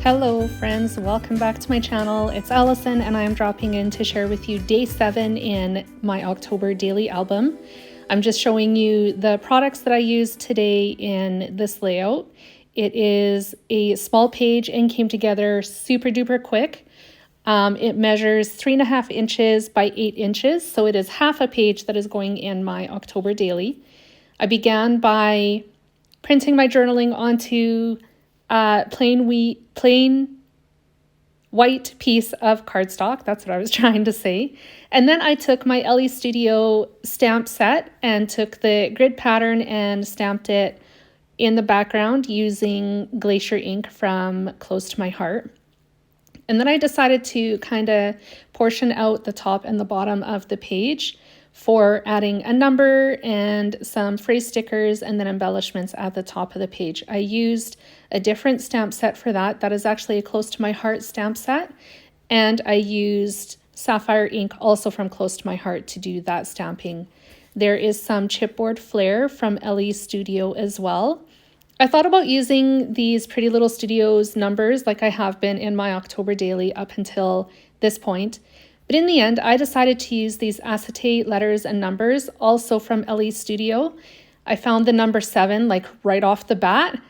Hello friends, welcome back to my channel. It's Allison and I am dropping in to share with you day 7 in my October daily album. I'm just showing you the products that I used today in this layout. It is a small page and came together super duper quick. It measures 3.5 inches by 8 inches, so it is half a page that is going in my October daily. I began by printing my journaling onto plain white piece of cardstock. That's what I was trying to say. And then I took my Elle Studio stamp set and took the grid pattern and stamped it in the background using glacier ink from Close to My Heart. And then I decided to kind of portion out the top and the bottom of the page for adding a number and some phrase stickers and then embellishments at the top of the page. I used a different stamp set for that. That is actually a Close to My Heart stamp set. And I used sapphire ink also from Close to My Heart to do that stamping. There is some chipboard flair from Elle Studio as well. I thought about using these Pretty Little Studios numbers like I have been in my October daily up until this point. But in the end, I decided to use these acetate letters and numbers, also from Elle Studio. I found the number 7 like right off the bat.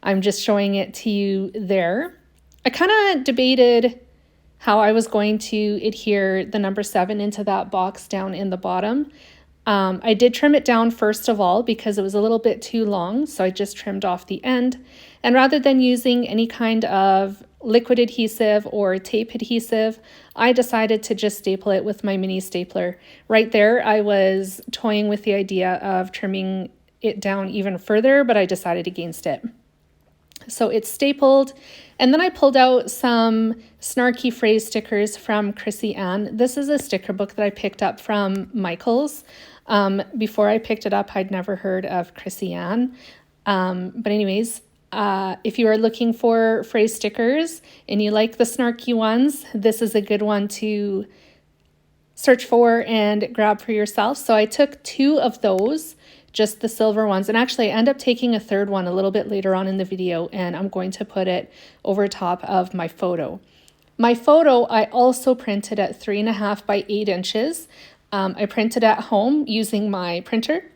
I'm just showing it to you there. I kind of debated how I was going to adhere the number 7 into that box down in the bottom. I did trim it down first of all because it was a little bit too long, so I just trimmed off the end. And rather than using any kind of liquid adhesive or tape adhesive, I decided to just staple it with my mini stapler. Right there, I was toying with the idea of trimming it down even further, but I decided against it. So it's stapled, and then I pulled out some snarky phrase stickers from Chrissy Ann. This is a sticker book that I picked up from Michael's. Before I picked it up, I'd never heard of Chrissy Ann. But anyways, if you are looking for phrase stickers and you like the snarky ones, this is a good one to search for and grab for yourself. So I took 2 of those, just the silver ones, and actually I end up taking a third one a little bit later on in the video, and I'm going to put it over top of my photo. My photo I also printed at 3.5 by 8 inches. I printed at home using my printer,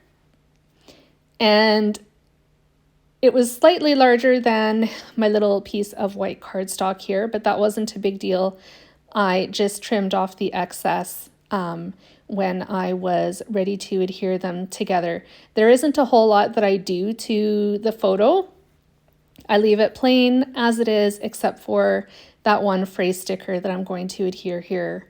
and it was slightly larger than my little piece of white cardstock here, but that wasn't a big deal. I just trimmed off the excess when I was ready to adhere them together. There isn't a whole lot that I do to the photo. I leave it plain as it is, except for that one phrase sticker that I'm going to adhere here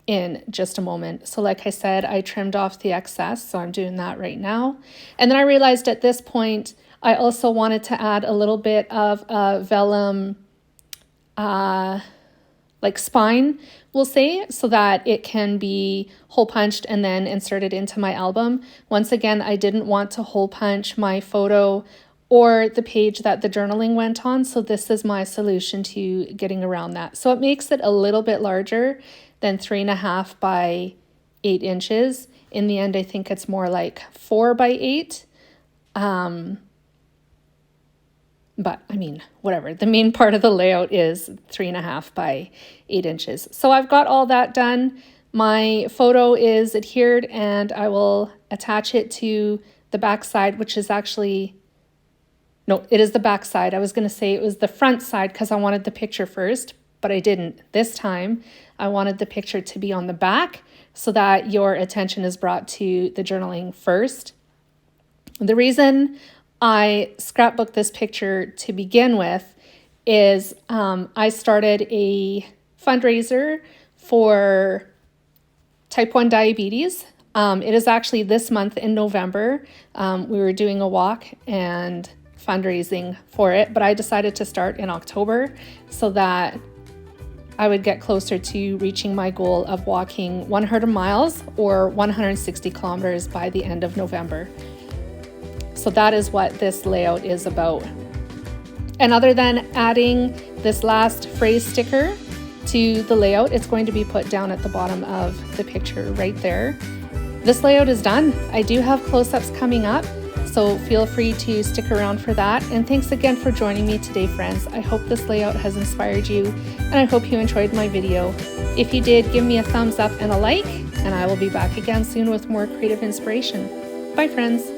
in just a moment. So like I said, I trimmed off the excess, so I'm doing that right now. And then I realized at this point, I also wanted to add a little bit of a vellum like spine, we'll say, so that it can be hole punched and then inserted into my album. Once again, I didn't want to hole punch my photo or the page that the journaling went on, so this is my solution to getting around that. So it makes it a little bit larger than 3.5 by 8 inches. In the end, I think it's more like 4 by 8. But I mean, whatever. The main part of the layout is 3.5 by 8 inches. So I've got all that done. My photo is adhered, and I will attach it to the back side, which is actually, no, it is the back side. I was going to say it was the front side because I wanted the picture first, but I didn't. This time, I wanted the picture to be on the back so that your attention is brought to the journaling first. The reason I scrapbooked this picture to begin with is I started a fundraiser for type 1 diabetes. It is actually this month in November. We were doing a walk and fundraising for it, but I decided to start in October so that I would get closer to reaching my goal of walking 100 miles or 160 kilometers by the end of November. So that is what this layout is about. And other than adding this last phrase sticker to the layout, it's going to be put down at the bottom of the picture right there. This layout is done. I do have close-ups coming up, So feel free to stick around for that. And thanks again for joining me today, friends. I hope this layout has inspired you, and I hope you enjoyed my video. If you did, give me a thumbs up and a like, and I will be back again soon with more creative inspiration. Bye, friends.